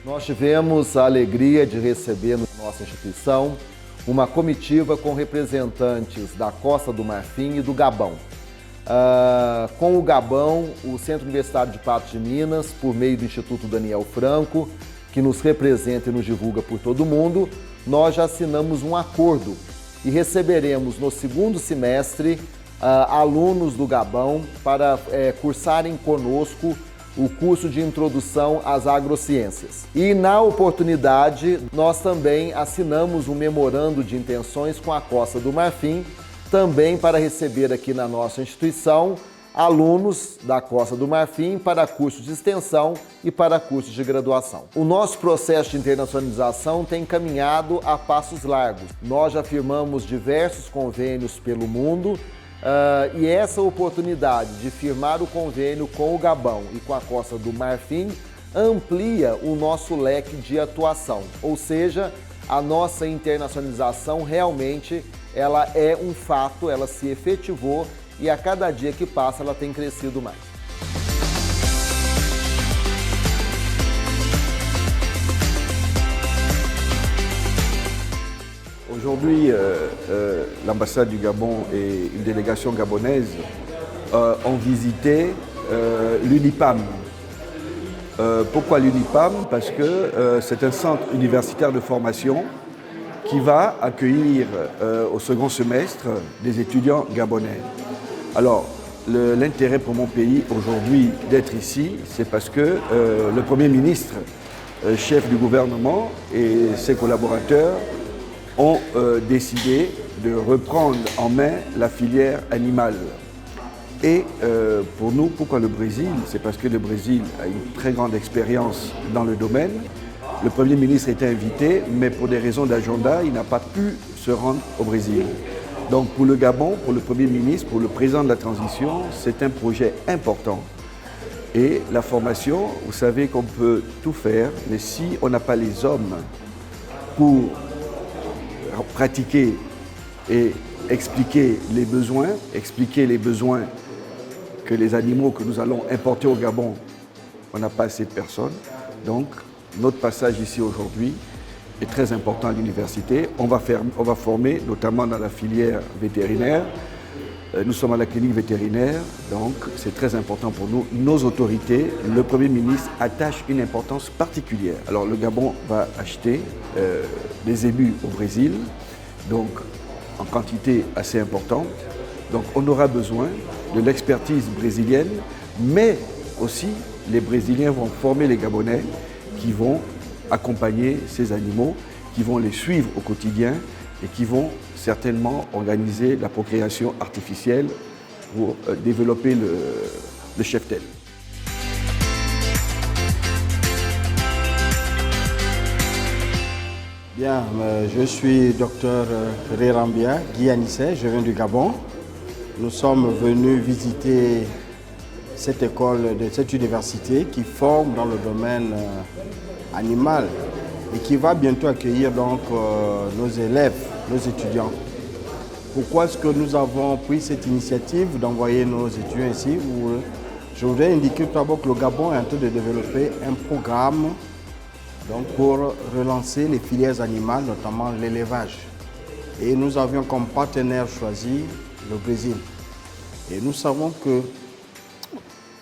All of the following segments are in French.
Nós tivemos a alegria de receber na nossa instituição uma comitiva com representantes da Costa do Marfim e do Gabão. Com o Gabão, o Centro Universitário de Patos de Minas, por meio do Instituto Daniel Franco, que nos representa e nos divulga por todo o mundo, nós já assinamos um acordo e receberemos no segundo semestre alunos do Gabão para cursarem conosco o curso de Introdução às Agrociências. E na oportunidade, nós também assinamos um memorando de intenções com a Costa do Marfim, também para receber aqui na nossa instituição alunos da Costa do Marfim para cursos de extensão e para cursos de graduação. O nosso processo de internacionalização tem caminhado a passos largos. Nós já firmamos diversos convênios pelo mundo, e essa oportunidade de firmar o convênio com o Gabão e com a Costa do Marfim amplia o nosso leque de atuação, ou seja, a nossa internacionalização realmente ela é um fato, ela se efetivou e a cada dia que passa ela tem crescido mais. Aujourd'hui, l'ambassade du Gabon et une délégation gabonaise ont visité l'UNIPAM. Pourquoi l'UNIPAM? Parce que c'est un centre universitaire de formation qui va accueillir au second semestre des étudiants gabonais. Alors, l'intérêt pour mon pays aujourd'hui d'être ici, c'est parce que le Premier ministre, chef du gouvernement et ses collaborateurs ont décidé de reprendre en main la filière animale. Et pour nous, pourquoi le Brésil? C'est parce que le Brésil a une très grande expérience dans le domaine. Le Premier ministre était invité, mais pour des raisons d'agenda, il n'a pas pu se rendre au Brésil. Donc pour le Gabon, pour le Premier ministre, pour le président de la transition, c'est un projet important. Et la formation, vous savez qu'on peut tout faire, mais si on n'a pas les hommes pour pratiquer et expliquer les besoins que les animaux que nous allons importer au Gabon, on n'a pas assez de personnes. Donc notre passage ici aujourd'hui est très important à l'université. On va former notamment dans la filière vétérinaire. Nous sommes à la clinique vétérinaire, donc c'est très important pour nous. Nos autorités, le Premier ministre attache une importance particulière. Alors le Gabon va acheter des ébus au Brésil, donc en quantité assez importante. Donc on aura besoin de l'expertise brésilienne, mais aussi les Brésiliens vont former les Gabonais qui vont accompagner ces animaux, qui vont les suivre au quotidien et qui vont certainement organiser la procréation artificielle pour développer le cheptel. Bien, je suis docteur Rérambia Guyanissé, je viens du Gabon. Nous sommes venus visiter cette école, cette université qui forme dans le domaine animal et qui va bientôt accueillir donc nos élèves, nos étudiants. Pourquoi est-ce que nous avons pris cette initiative d'envoyer nos étudiants ici? Je voudrais indiquer tout d'abord que le Gabon est en train de développer un programme donc, pour relancer les filières animales, notamment l'élevage. Et nous avions comme partenaire choisi le Brésil. Et nous savons que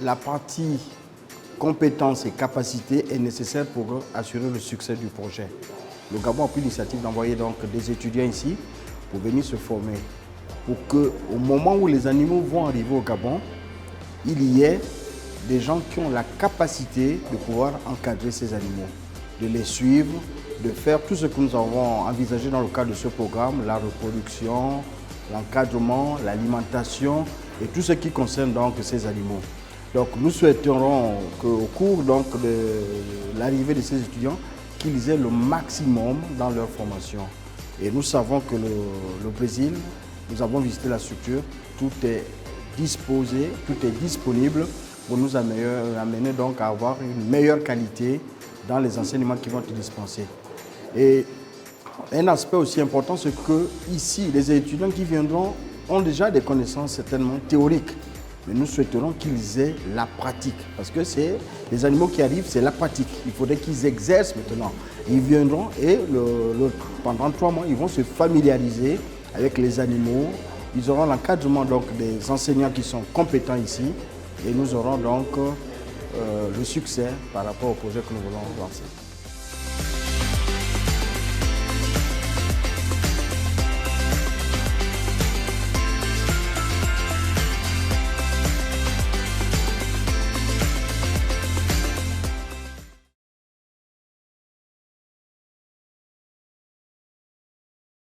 la partie compétences et capacités est nécessaire pour assurer le succès du projet. Le Gabon a pris l'initiative d'envoyer donc des étudiants ici pour venir se former, pour qu'au moment où les animaux vont arriver au Gabon, il y ait des gens qui ont la capacité de pouvoir encadrer ces animaux, de les suivre, de faire tout ce que nous avons envisagé dans le cadre de ce programme, la reproduction, l'encadrement, l'alimentation et tout ce qui concerne donc ces animaux. Donc nous souhaiterons qu'au cours donc, de l'arrivée de ces étudiants, qu'ils aient le maximum dans leur formation. Et nous savons que le Brésil, nous avons visité la structure, tout est disposé, tout est disponible pour nous amener donc à avoir une meilleure qualité dans les enseignements qui vont être dispensés. Et un aspect aussi important, c'est que ici, les étudiants qui viendront ont déjà des connaissances certainement théoriques. mais nous souhaiterons qu'ils aient la pratique. Parce que les animaux qui arrivent, c'est la pratique. Il faudrait qu'ils exercent maintenant. Ils viendront et pendant 3 mois, ils vont se familiariser avec les animaux. Ils auront l'encadrement donc des enseignants qui sont compétents ici. Et nous aurons donc le succès par rapport au projet que nous voulons lancer.